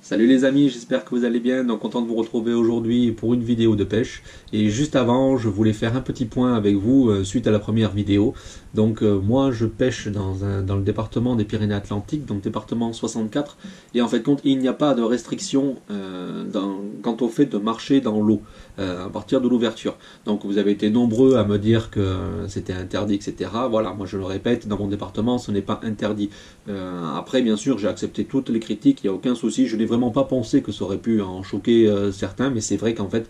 Salut les amis, j'espère que vous allez bien, donc content de vous retrouver aujourd'hui pour une vidéo de pêche. Et juste avant, je voulais faire un petit point avec vous suite à la première vidéo. Donc moi je pêche dans le département des Pyrénées-Atlantiques, donc département 64. Et en fait compte, il n'y a pas de restriction quant au fait de marcher dans l'eau à partir de l'ouverture. Donc vous avez été nombreux à me dire que c'était interdit, etc. Voilà, moi je le répète, dans mon département ce n'est pas interdit. Après bien sûr j'ai accepté toutes les critiques, il n'y a aucun souci, je n'ai vraiment pas pensé que ça aurait pu en choquer certains, mais c'est vrai qu'en fait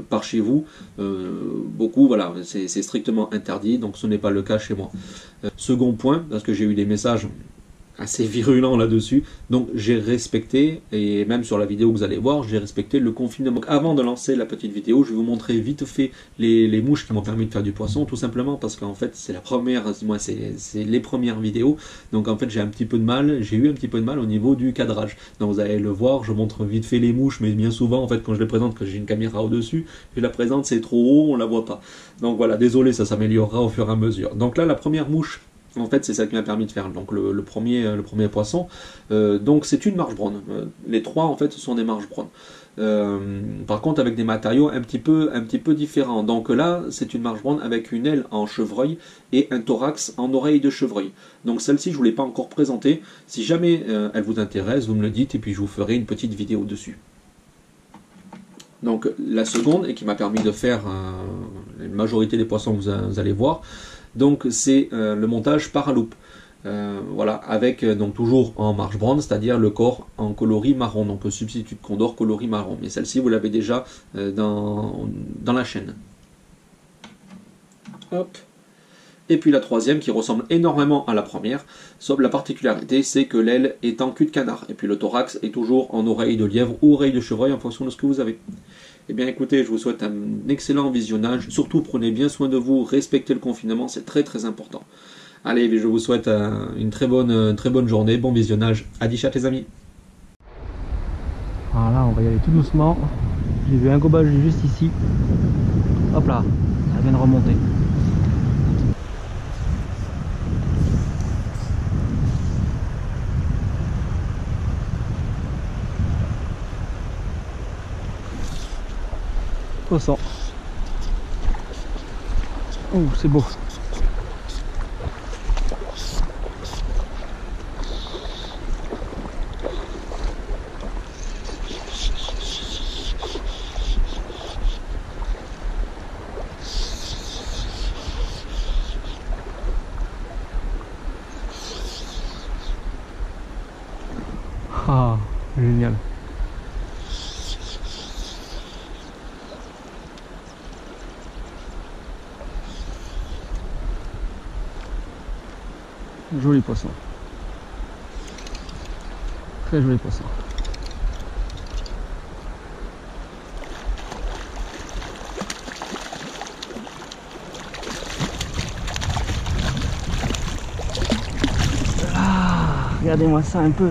par chez vous, beaucoup, voilà, c'est strictement interdit, donc ce n'est pas le cas chez moi. Second point, parce que j'ai eu des messages assez virulent là-dessus, donc j'ai respecté, et même sur la vidéo que vous allez voir, j'ai respecté le confinement. Donc avant de lancer la petite vidéo, je vais vous montrer vite fait les mouches qui m'ont permis de faire du poisson, tout simplement parce qu'en fait c'est la première, moi c'est les premières vidéos, donc en fait j'ai eu un petit peu de mal au niveau du cadrage. Donc vous allez le voir, je montre vite fait les mouches, mais bien souvent en fait quand je les présente, que j'ai une caméra au-dessus, je la présente, c'est trop haut, on la voit pas. Donc voilà, désolé, ça s'améliorera au fur et à mesure. Donc là la première mouche, en fait, c'est ça qui m'a permis de faire donc le premier poisson. Donc c'est une marge brune. Les trois, en fait, ce sont des marges brunes. Par contre, avec des matériaux un petit peu différents. Donc là, c'est une marge brune avec une aile en chevreuil et un thorax en oreille de chevreuil. Donc celle-ci, je ne vous l'ai pas encore présentée. Si jamais elle vous intéresse, vous me le dites et puis je vous ferai une petite vidéo dessus. Donc la seconde, et qui m'a permis de faire la majorité des poissons que vous allez voir, donc c'est le montage par loupe. Voilà, avec donc toujours en marge brune, c'est-à-dire le corps en coloris marron, donc le substitut de Condor coloris marron. Mais celle-ci, vous l'avez déjà dans la chaîne. Hop. Et puis la troisième qui ressemble énormément à la première, sauf la particularité, c'est que l'aile est en cul de canard. Et puis le thorax est toujours en oreille de lièvre ou oreille de chevreuil en fonction de ce que vous avez. Eh bien écoutez, je vous souhaite un excellent visionnage. Surtout prenez bien soin de vous, respectez le confinement, c'est très très important. Allez, je vous souhaite une très bonne journée, bon visionnage. Adi chat les amis. Voilà, on va y aller tout doucement. J'ai vu un gobage juste ici. Hop là, ça vient de remonter. Poisson. Oh, c'est beau. Ah, génial. Joli poisson. Très joli poisson. Ah, regardez-moi ça un peu.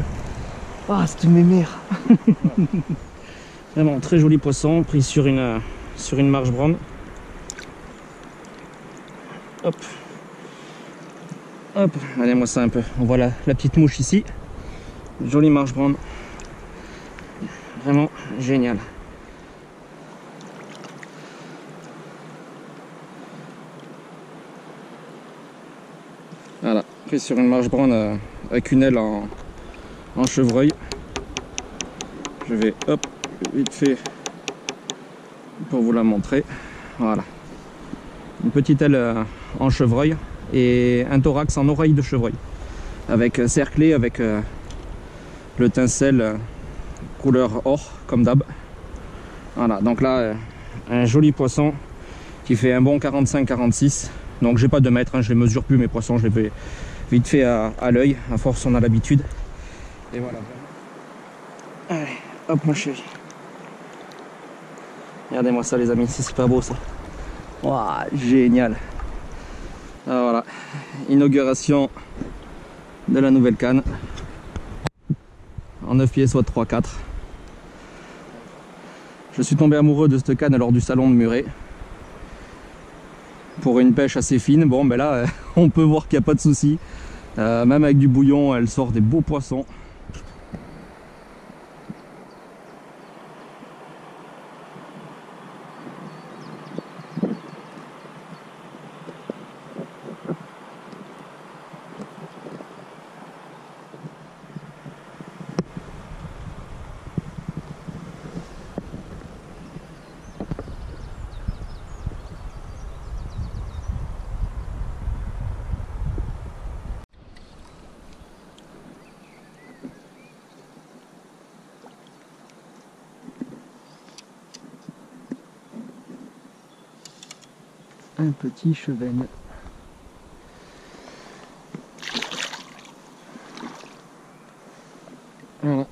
Ah, c'est une mémère. Vraiment très joli poisson pris sur une marge brune. Hop. Hop, regardez-moi ça un peu. On voit la petite mouche ici. Jolie marge brune. Vraiment génial. Voilà, pris sur une marge brune avec une aile en chevreuil. Je vais hop vite fait pour vous la montrer. Voilà, une petite aile en chevreuil et un thorax en oreille de chevreuil, avec cerclé avec le tincelle couleur or comme d'hab. Voilà, donc là un joli poisson qui fait un bon 45-46. Donc j'ai pas de mètre, hein, je les mesure plus mes poissons, je les fais vite fait à l'œil, à force on a l'habitude. Et voilà. Allez, hop ma chérie. Regardez-moi ça les amis, c'est pas beau ça. Waouh, génial. Alors voilà, inauguration de la nouvelle canne. En 9 pieds, soit 3-4. Je suis tombé amoureux de cette canne lors du salon de Muret. Pour une pêche assez fine, bon ben là on peut voir qu'il n'y a pas de souci. Même avec du bouillon, elle sort des beaux poissons. un petit chevenne. Voilà,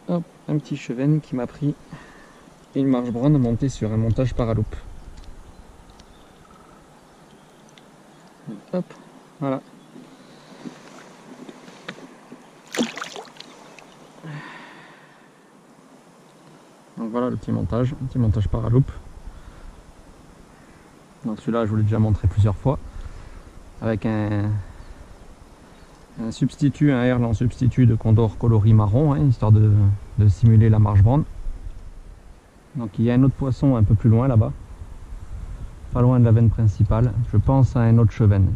hop, un petit chevenne qui m'a pris une marge brune montée sur un montage paraloupe. Hop, voilà. Donc voilà le petit montage paraloupe. Donc celui-là je vous l'ai déjà montré plusieurs fois. Avec un substitut, un Erlang substitut de Condor coloris marron, hein, histoire de simuler la marge brune. Donc il y a un autre poisson un peu plus loin là-bas. Pas loin de la veine principale. Je pense à un autre chevenne.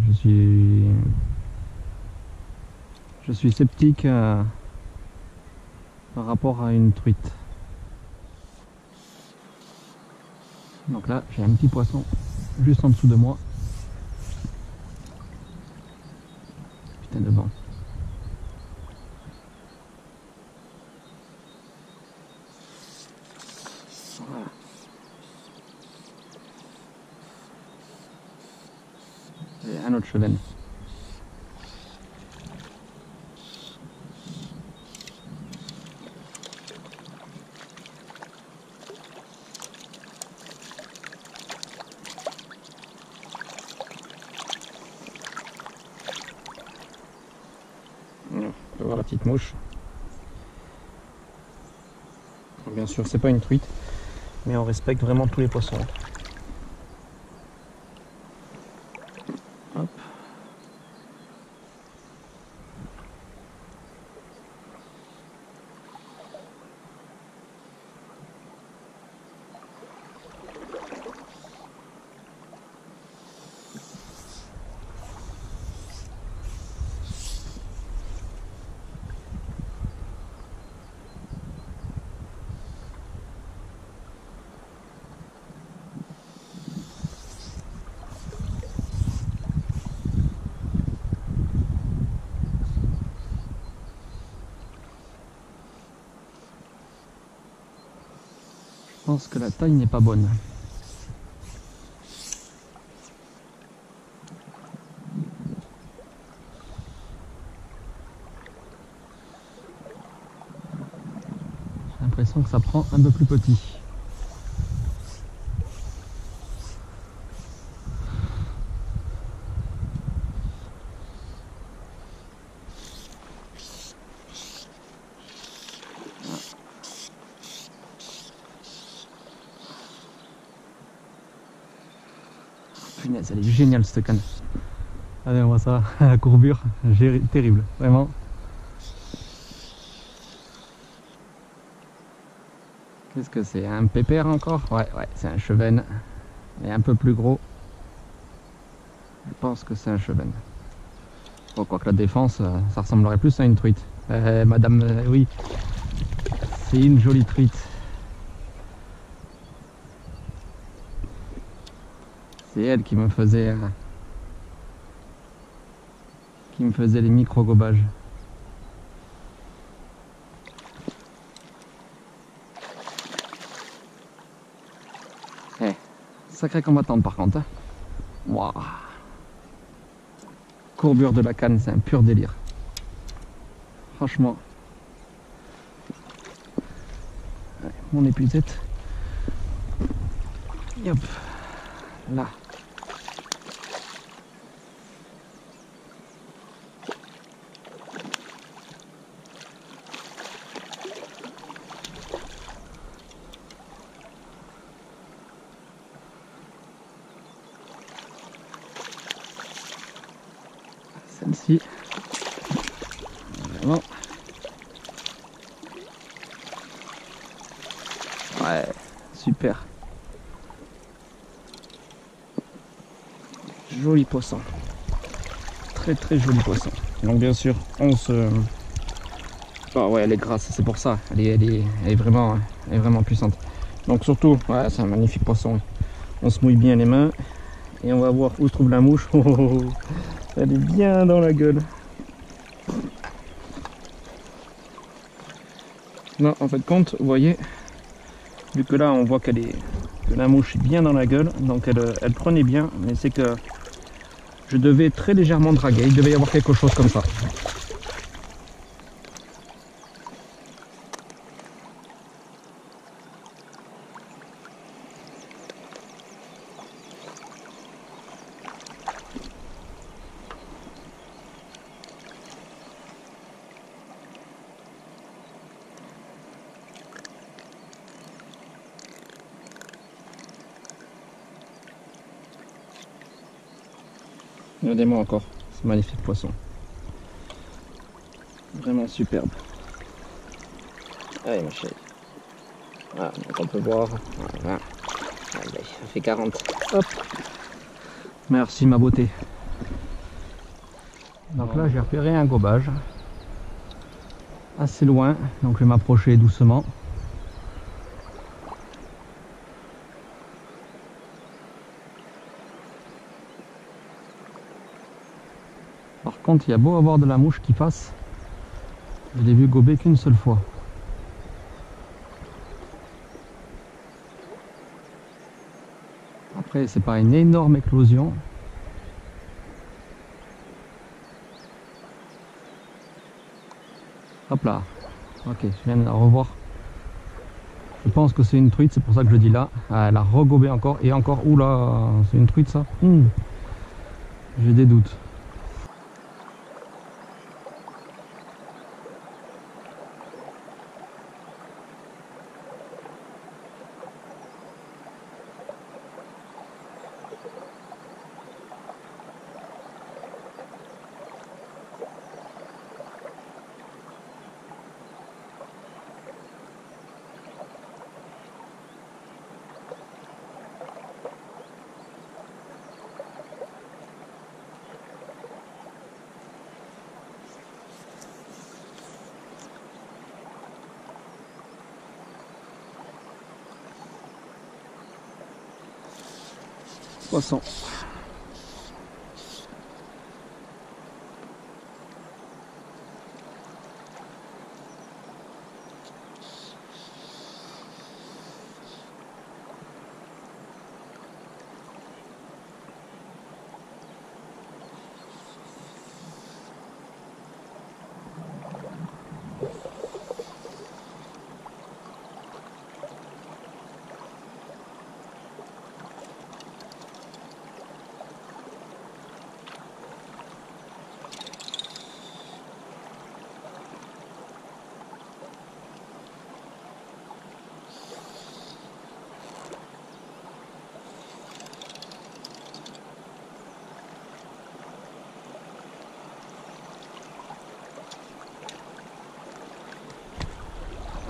Je suis sceptique par rapport à une truite. Donc là, j'ai un petit poisson juste en dessous de moi. Putain de vent. Voilà. Et un autre chevenne. On peut voir la petite mouche. Bien sûr, c'est pas une truite, mais on respecte vraiment tous les poissons. Hop. Je pense que la taille n'est pas bonne. J'ai l'impression que ça prend un peu plus petit. Punaise, elle est géniale cette canne. Allez, on voit ça, la courbure, terrible, vraiment. Qu'est-ce que c'est? Un pépère encore? Ouais, c'est un chevenne. Et un peu plus gros. Je pense que c'est un chevenne. Bon, quoique la défense, ça ressemblerait plus à une truite. Madame, oui, c'est une jolie truite. C'est elle qui me faisait les micro-gobages. Sacrée combattante par contre. Hein. Wow. Courbure de la canne, c'est un pur délire. Franchement. Ouais, mon épuisette. Hop. Là. Celle-ci, vraiment, ouais, super, joli poisson, très joli poisson. Donc bien sûr, on se, ah ouais, elle est grasse, c'est pour ça, elle est vraiment puissante. Donc surtout, ouais, c'est un magnifique poisson. On se mouille bien les mains et on va voir où se trouve la mouche. Elle est bien dans la gueule. Non, en fait compte, vous voyez, vu que là on voit que que la mouche est bien dans la gueule, donc elle prenait bien, mais c'est que je devais très légèrement draguer, il devait y avoir quelque chose comme ça. Regardez-moi encore, ce magnifique poisson. Vraiment superbe. Allez ma chérie. Voilà, donc on peut voir. Voilà. Allez, ça fait 40. Hop. Merci ma beauté. Donc là j'ai repéré un gobage. Assez loin, donc je vais m'approcher doucement. Par contre, il y a beau avoir de la mouche qui passe, je l'ai vu gober qu'une seule fois. Après, c'est pas une énorme éclosion. Hop là. Ok, je viens de la revoir. Je pense que c'est une truite, c'est pour ça que je dis là. Ah, elle a regobé encore et encore. Oula, c'est une truite ça. J'ai des doutes. Poisson.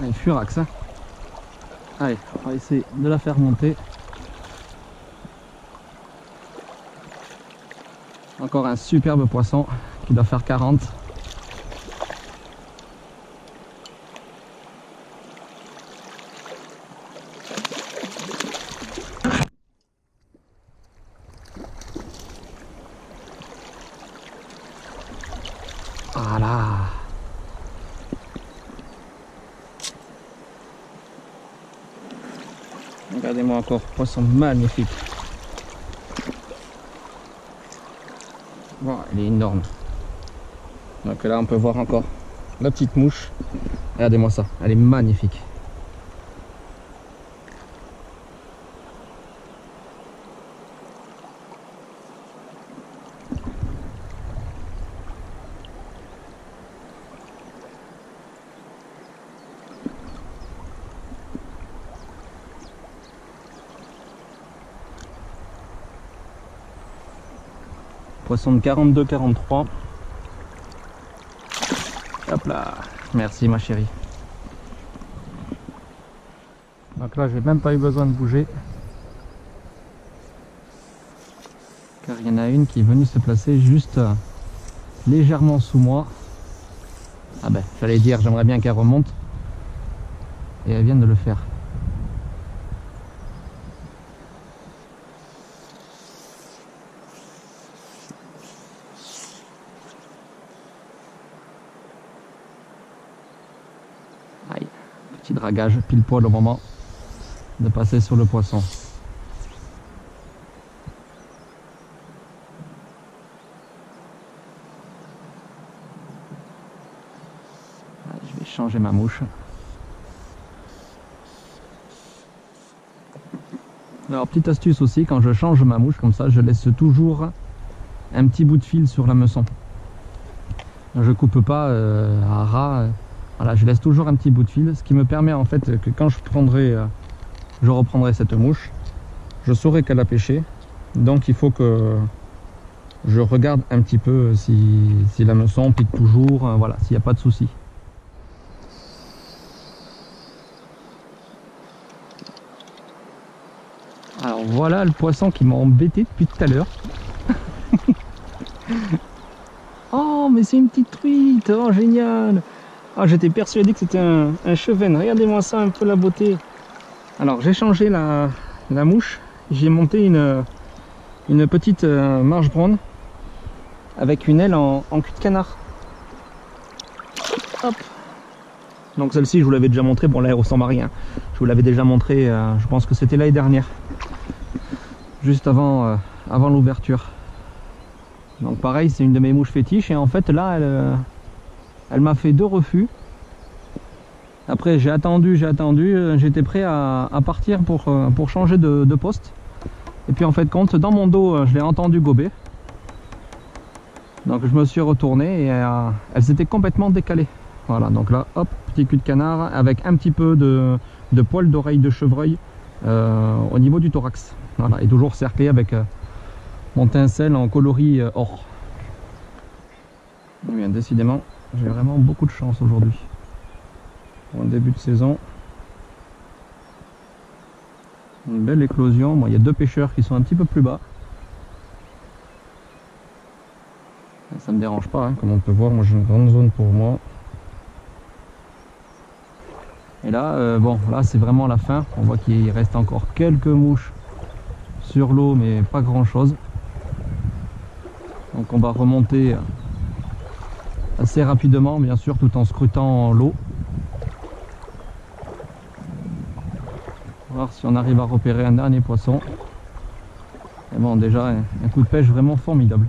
Une furax, hein. Allez, on va essayer de la faire monter. Encore un superbe poisson qui doit faire 40. Voilà. Regardez-moi encore, poisson magnifique. Bon, elle est énorme. Donc là, on peut voir encore la petite mouche. Regardez-moi ça, elle est magnifique. Poisson de 42-43. Hop là, merci ma chérie. Donc là, j'ai même pas eu besoin de bouger, car il y en a une qui est venue se placer juste légèrement sous moi. Ah ben, j'allais dire, j'aimerais bien qu'elle remonte, et elle vient de le faire. Aïe, petit dragage pile poil au moment de passer sur le poisson. changer ma mouche. Alors petite astuce aussi, quand je change ma mouche comme ça, je laisse toujours un petit bout de fil sur l'hameçon. Je coupe pas à ras, voilà, je laisse toujours un petit bout de fil, ce qui me permet en fait que quand je reprendrai cette mouche, je saurai qu'elle a pêché. Donc il faut que je regarde un petit peu si l'hameçon pique toujours, voilà, s'il n'y a pas de souci. Alors voilà le poisson qui m'a embêté depuis tout à l'heure. Oh mais c'est une petite truite, oh génial. Oh, j'étais persuadé que c'était un chevenne, regardez-moi ça, un peu la beauté. Alors j'ai changé la mouche, j'ai monté une petite marge brune avec une aile en cul de canard. Hop. Donc celle-ci je vous l'avais déjà montré, bon là elle ressemble à rien. Je vous l'avais déjà montré, je pense que c'était l'année dernière. Juste avant l'ouverture. Donc pareil, c'est une de mes mouches fétiches et en fait là elle m'a fait 2 refus. Après j'ai attendu, j'étais prêt à partir pour changer de poste. Et puis en fait compte, dans mon dos je l'ai entendu gober. Donc je me suis retourné et elle s'était complètement décalée. Voilà, donc là hop, petit cul de canard avec un petit peu de poils d'oreille de chevreuil au niveau du thorax. Voilà, et toujours cerclé avec mon tincelle en coloris or. Et bien décidément, j'ai vraiment beaucoup de chance aujourd'hui. Pour un début de saison. Une belle éclosion. Bon, il y a 2 pêcheurs qui sont un petit peu plus bas. Ça me dérange pas, hein. Comme on peut voir, moi j'ai une grande zone pour moi. Et là, bon, là c'est vraiment la fin. On voit qu'il reste encore quelques mouches sur l'eau, mais pas grand chose. Donc on va remonter assez rapidement, bien sûr, tout en scrutant l'eau. Voir si on arrive à repérer un dernier poisson. Et bon, déjà un coup de pêche vraiment formidable.